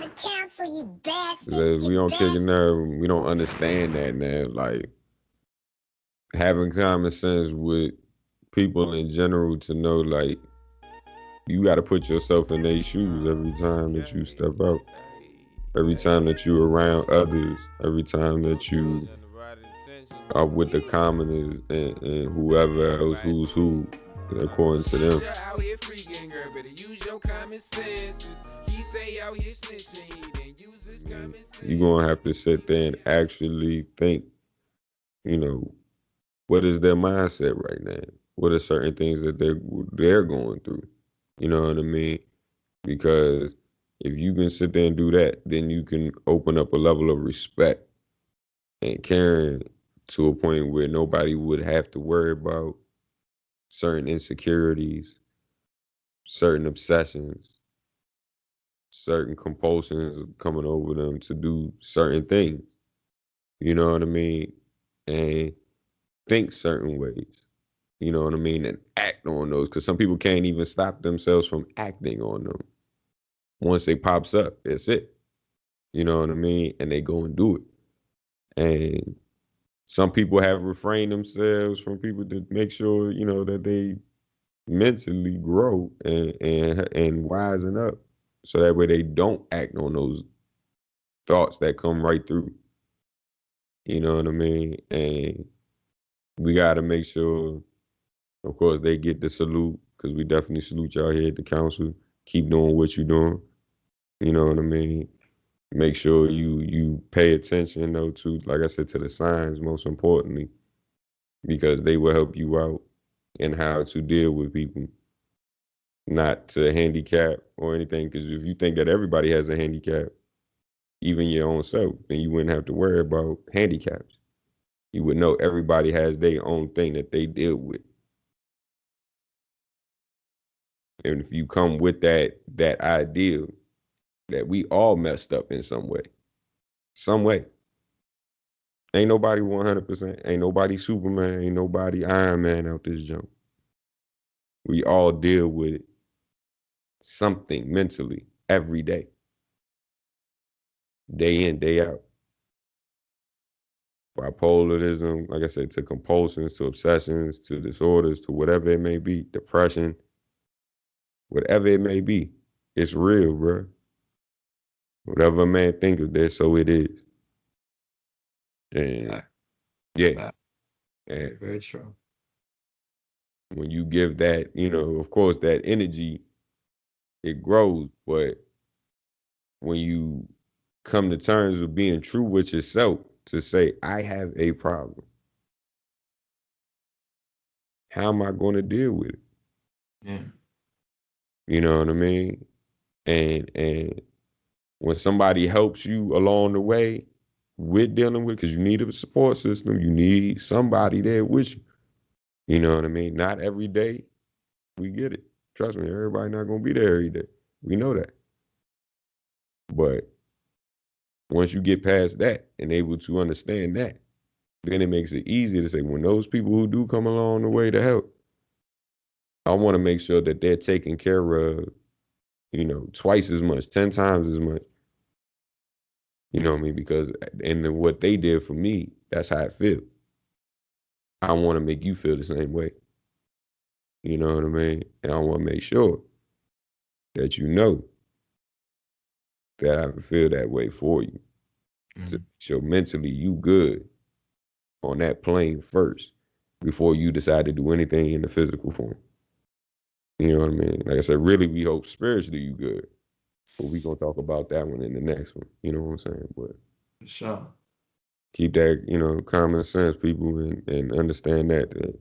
to cancel, you bastard. We don't kick it now. We don't understand that now. Like having common sense with people in general to know, like, you got to put yourself in their shoes every time that you step out, every time that you're around others, every time that you are with the commoners and whoever else who's who, according to them. You're going to have to sit there and actually think, you know, what is their mindset right now? What are certain things that they're going through? You know what I mean? Because if you can sit there and do that, then you can open up a level of respect and caring to a point where nobody would have to worry about certain insecurities, certain obsessions, certain compulsions coming over them to do certain things. You know what I mean? And think certain ways. You know what I mean? And act on those. Because some people can't even stop themselves from acting on them. Once it pops up, that's it. You know what I mean? And they go and do it. And some people have refrained themselves from people to make sure, you know, that they mentally grow and wisen up. So that way they don't act on those thoughts that come right through. You know what I mean? And we got to make sure, of course, they get the salute, because we definitely salute y'all here at the council. Keep doing what you're doing. You know what I mean? Make sure you pay attention, though, to, like I said, to the signs, most importantly, because they will help you out in how to deal with people, not to handicap or anything. Because if you think that everybody has a handicap, even your own self, then you wouldn't have to worry about handicaps. You would know everybody has their own thing that they deal with. And if you come with that ideal that we all messed up in some way, ain't nobody 100%, ain't nobody Superman, ain't nobody Iron Man out this junk. We all deal with something mentally every day in, day out. Bipolarism, like I said, to compulsions, to obsessions, to disorders, to whatever it may be, depression, whatever it may be, it's real, bro. Whatever a man think of this, so it is. And yeah, and very true. When you give that, you know, of course, that energy, it grows. But when you come to terms with being true with yourself, to say, I have a problem, how am I going to deal with it? Yeah. You know what I mean? And when somebody helps you along the way with dealing with, because you need a support system, you need somebody there with you. You know what I mean? Not every day we get it. Trust me, everybody not gonna be there every day. We know that. But once you get past that and able to understand that, then it makes it easier to say, when those people who do come along the way to help, I want to make sure that they're taken care of, you know, twice as much, 10 times as much. You know what I mean? Because and then what they did for me, that's how I feel. I want to make you feel the same way. You know what I mean? And I want to make sure that you know that I feel that way for you. Mm-hmm. So mentally you good on that plane first before you decide to do anything in the physical form. You know what I mean? Like I said, really we hope spiritually you good. But we gonna talk about that one in the next one. You know what I'm saying? But sure. Keep that, you know, common sense, people, and understand that.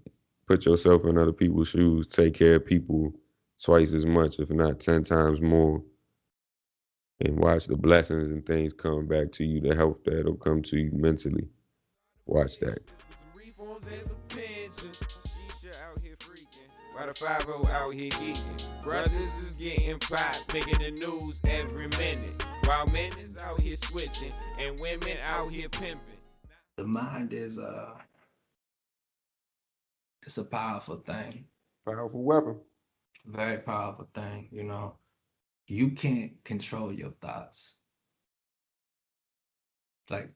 Put yourself in other people's shoes. Take care of people twice as much, if not 10 times more. And watch the blessings and things come back to you, the help that'll come to you mentally. Watch that. While the 5-0 out here geeking. Brothers is getting popped, making the news every minute. While men is out here switching and women out here pimping. The mind is it's a powerful thing. Powerful weapon. Very powerful thing, you know. You can't control your thoughts. Like,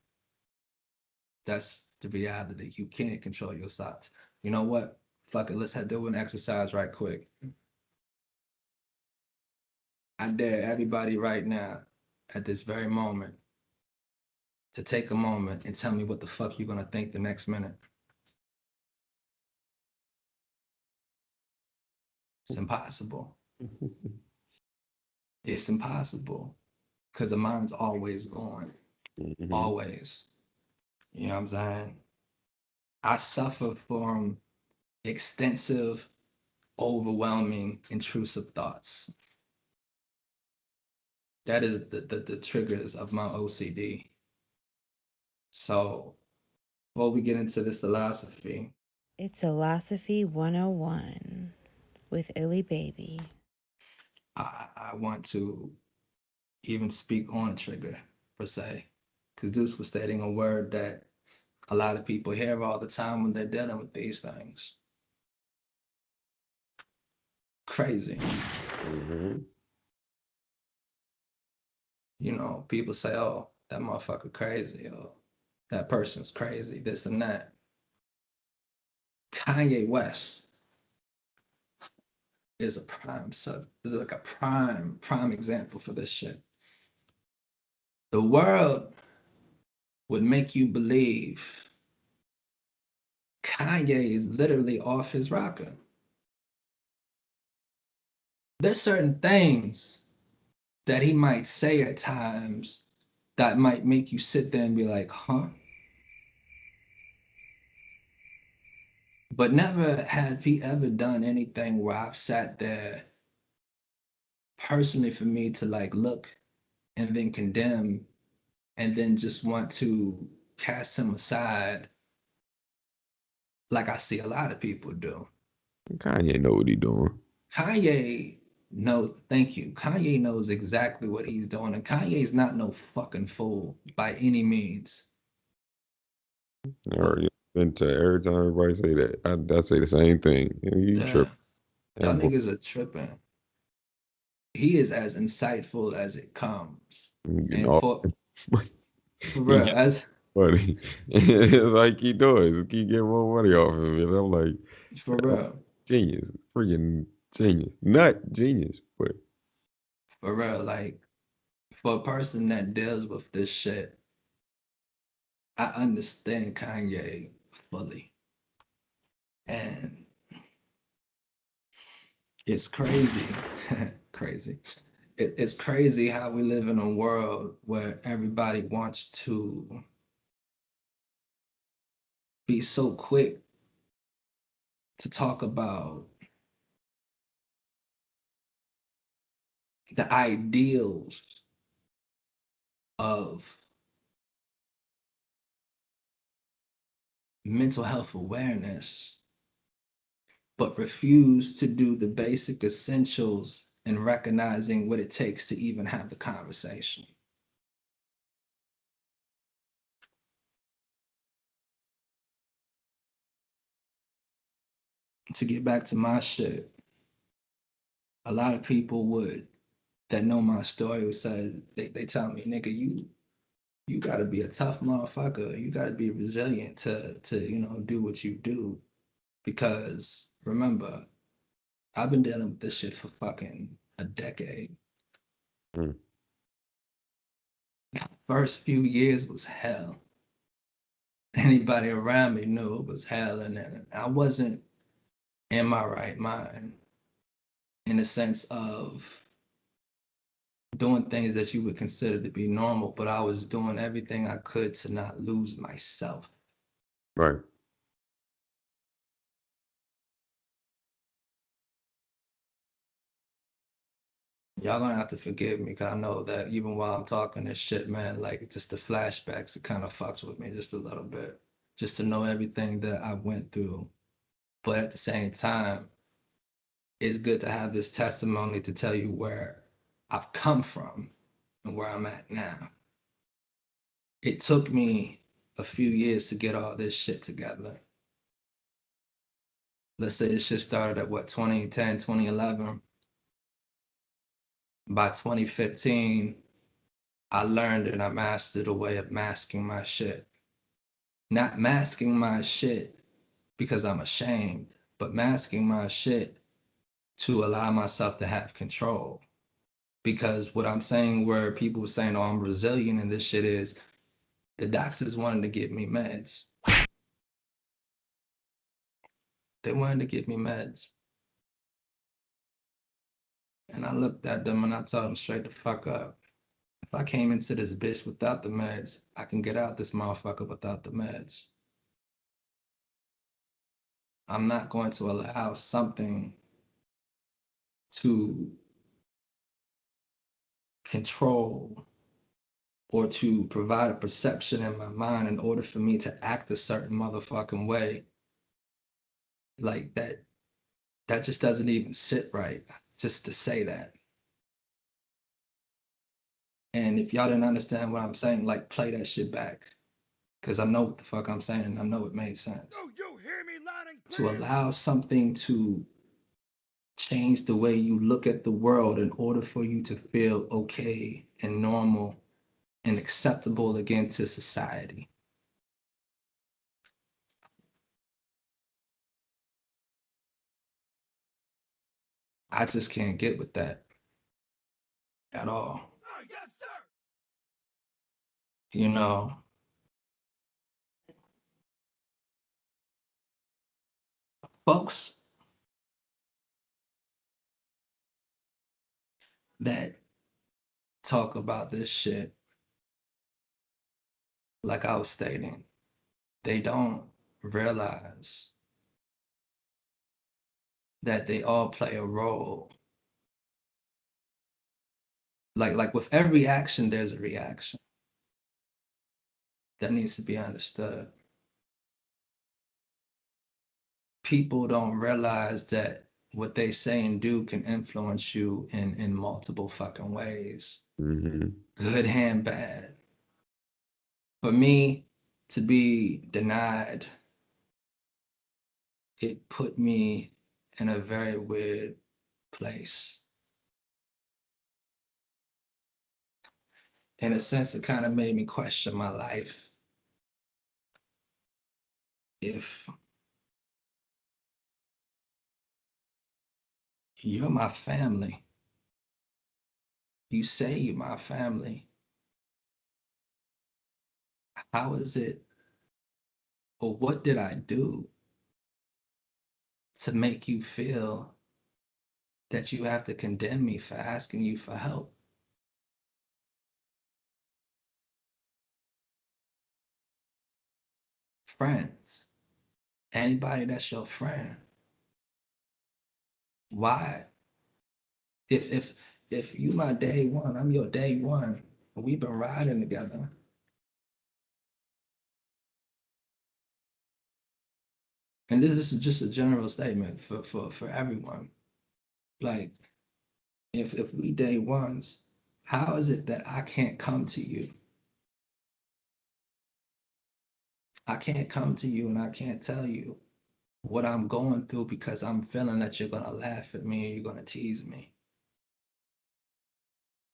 that's the reality. You can't control your thoughts. You know what? Fuck it. Let's do an exercise right quick. I dare everybody right now, at this very moment, to take a moment and tell me what the fuck you're gonna think the next minute. It's impossible. It's impossible. Because the mind's always going. Mhm. Always. You know what I'm saying? I suffer from extensive, overwhelming, intrusive thoughts. That is the triggers of my OCD. So before we get into this philosophy, It's Illosophy 101 with Illy Baby. I want to even speak on trigger per se. Because Deuce was stating a word that a lot of people hear all the time when they're dealing with these things. Crazy. Mhm. You know, people say, oh, that motherfucker crazy, or that person's crazy, this and that. Kanye West is a like a prime example for this shit. The world would make you believe Kanye is literally off his rocker. There's certain things that he might say at times that might make you sit there and be like, huh? But never have he ever done anything where I've sat there personally for me to like look and then condemn and then just want to cast him aside like I see a lot of people do. Kanye know what he doing. Kanye knows, thank you. Kanye knows exactly what he's doing, and Kanye's not no fucking fool by any means. Or into every time everybody say that, I say the same thing. You Yeah, trip. y'all That boy, niggas are tripping. He is as insightful as it comes. getting And off. for He real, get as money. It's like he doing. Just keep getting more money off of him. And I'm like, for real, genius, freaking genius, not genius, but for real, like for a person that deals with this shit, I understand Kanye fully. And it's crazy. Crazy. It's crazy how we live in a world where everybody wants to be so quick to talk about the ideals of mental health awareness, but refuse to do the basic essentials in recognizing what it takes to even have the conversation. To get back to my shit, a lot of people would that know my story would say they tell me, nigga, you gotta be a tough motherfucker. You gotta be resilient to do what you do. Because remember, I've been dealing with this shit for fucking a decade. mm, First few years was hell. Anybody around me knew it was hell, and then I wasn't in my right mind in the sense of doing things that you would consider to be normal, but I was doing everything I could to not lose myself. right. Y'all gonna have to forgive me because I know that even while I'm talking this shit, man, like just the flashbacks, it kind of fucks with me just a little bit. Just to know everything that I went through. But at the same time, it's good to have this testimony to tell you where I've come from and where I'm at now. It took me a few years to get all this shit together. Let's say this shit started at what, 2010, 2011. By 2015, I learned and I mastered a way of masking my shit. Not masking my shit because I'm ashamed, but masking my shit to allow myself to have control. Because what I'm saying, where people were saying, oh, I'm resilient and this shit, is the doctors wanted to give me meds. They wanted to give me meds. And I looked at them and I told them straight the fuck up. If I came into this bitch without the meds, I can get out this motherfucker without the meds. I'm not going to allow something to control or to provide a perception in my mind in order for me to act a certain motherfucking way. Like that just doesn't even sit right, just to say that. And if y'all didn't understand what I'm saying, like, play that shit back. Because I know what the fuck I'm saying and I know it made sense. Do you hear me loud and clear? To allow something to change the way you look at the world in order for you to feel okay and normal and acceptable again to society. I just can't get with that at all. Oh, yes, sir. You know, folks that talk about this shit, like I was stating, they don't realize that they all play a role. Like with every action, there's a reaction. That needs to be understood. People don't realize that what they say and do can influence you in multiple fucking ways. Mm-hmm. Good and bad. For me to be denied, it put me in a very weird place. In a sense, it kind of made me question my life. If you're my family, you say you're my family, how is it, or what did I do to make you feel that you have to condemn me for asking you for help? Friends, anybody that's your friend, why? If you my day one, I'm your day one, and we've been riding together, and this is just a general statement for everyone. Like, if we day ones, how is it that I can't come to you? I can't come to you and I can't tell you what I'm going through because I'm feeling that you're gonna laugh at me or you're gonna tease me.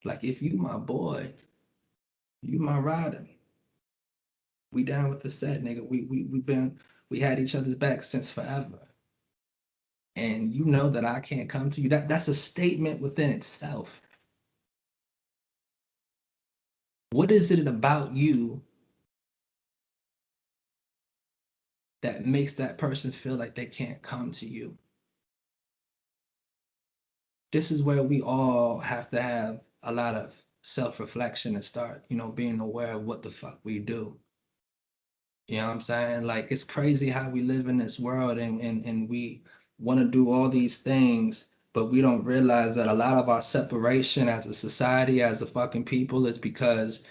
Like, if you my boy, you my rider. We down with the set, nigga. We had each other's back since forever. And you know that I can't come to you. That's a statement within itself. What is it about you that makes that person feel like they can't come to you? This is where we all have to have a lot of self-reflection and start, being aware of what the fuck we do. You know what I'm saying? Like, it's crazy how we live in this world and we want to do all these things, but we don't realize that a lot of our separation as a society, as a fucking people, is because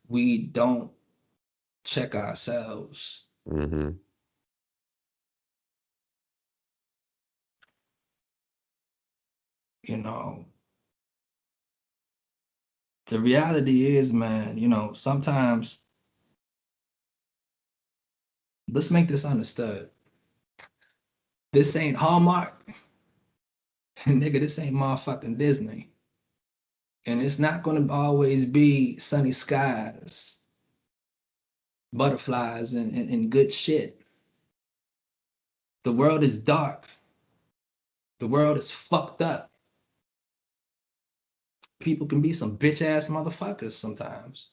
we don't check ourselves. Mm-hmm. The reality is, man, sometimes, let's make this understood. This ain't Hallmark. Nigga, this ain't motherfucking Disney. And it's not going to always be sunny skies, butterflies, and good shit. The world is dark. The world is fucked up. People can be some bitch ass motherfuckers sometimes.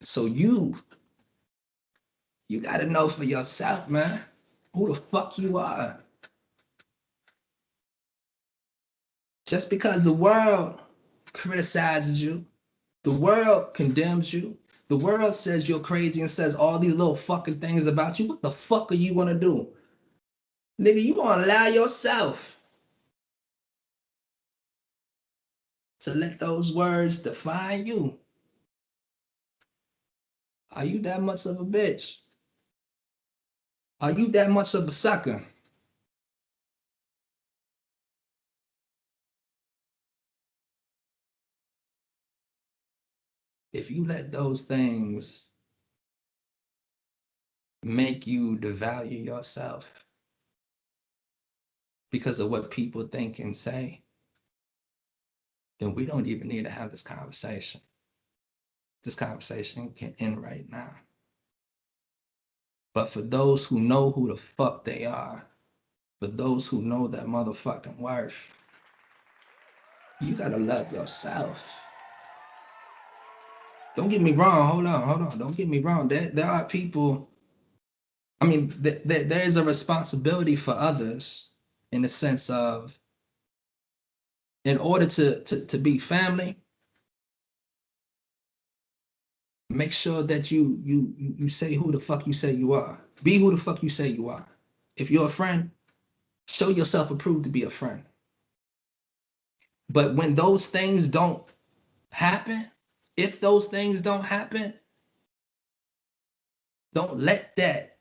So you got to know for yourself, man, who the fuck you are. Just because the world criticizes you, the world condemns you, the world says you're crazy and says all these little fucking things about you, what the fuck are you gonna do? Nigga, you gonna allow yourself to let those words define you? Are you that much of a bitch? Are you that much of a sucker? If you let those things make you devalue yourself because of what people think and say, then we don't even need to have this conversation. This conversation can end right now. But for those who know who the fuck they are, for those who know that motherfucking worth, you gotta love yourself. Don't get me wrong, hold on. Don't get me wrong. There are people, I mean, there is a responsibility for others in the sense of, in order to be family, make sure that you say who the fuck you say you are. Be who the fuck you say you are. If you're a friend, show yourself approved to be a friend. But when those things don't happen, if those things don't happen, don't let that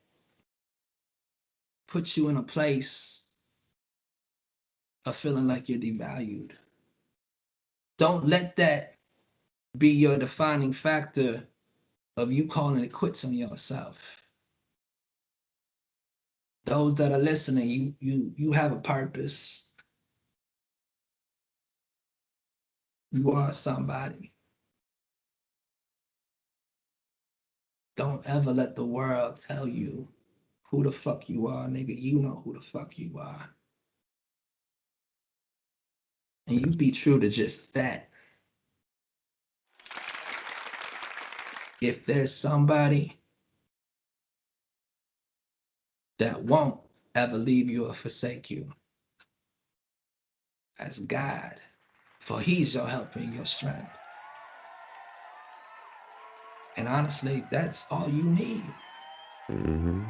put you in a place of feeling like you're devalued. Don't let that be your defining factor of you calling it quits on yourself. Those that are listening, you have a purpose. You are somebody. Don't ever let the world tell you who the fuck you are, nigga. You know who the fuck you are. And you be true to just that. If there's somebody that won't ever leave you or forsake you, that's God, for he's your help and your strength. And honestly, that's all you need. Mm-hmm.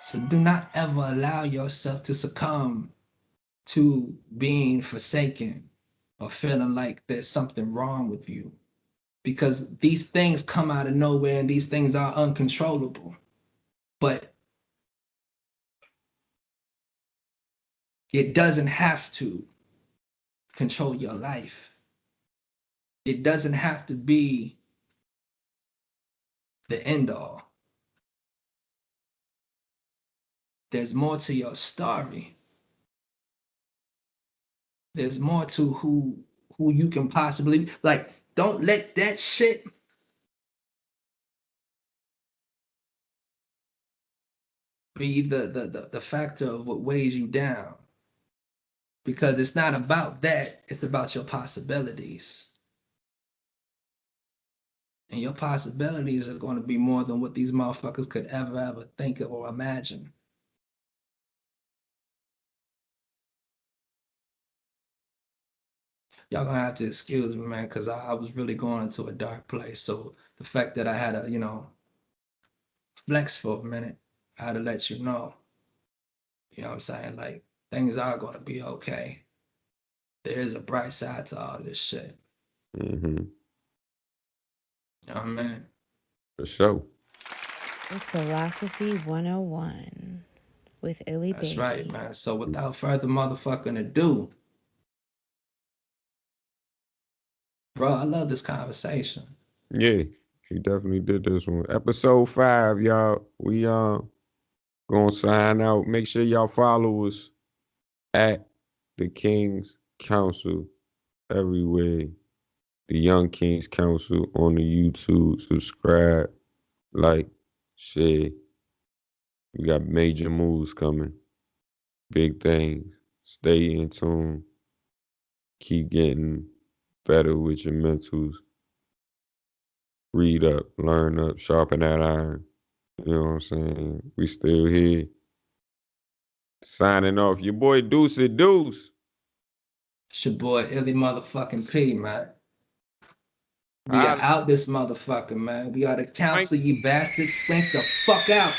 So do not ever allow yourself to succumb to being forsaken or feeling like there's something wrong with you, because these things come out of nowhere and these things are uncontrollable. But it doesn't have to control your life. It doesn't have to be the end all. There's more to your story. There's more to who you can possibly, like, don't let that shit be the factor of what weighs you down. Because it's not about that, it's about your possibilities. And your possibilities are going to be more than what these motherfuckers could ever think of or imagine. Y'all gonna have to excuse me, man, because I was really going into a dark place. So the fact that I had to, flex for a minute, I had to let you know. You know what I'm saying? Like, things are gonna be okay. There is a bright side to all this shit. Mm-hmm. You know what I mean? For sure. It's Illosophy 101 with Illy That's Baby. right, man. So without further motherfucking ado, bro, I love this conversation. Yeah, he definitely did this one. Episode 5, y'all. We gonna sign out. Make sure y'all follow us at the Kingz Council everywhere. The Young Kingz Council on the YouTube. Subscribe, like, share. We got major moves coming. Big things. Stay in tune. Keep getting better with your mentals. Read up, learn up, sharpen that iron. You know what I'm saying? We still here. Signing off. Your boy Deuce it Deuce. It's your boy Illy motherfucking P, man. We are Holla. out this motherfucker, man. We are the council, you bastards. Spank the fuck out.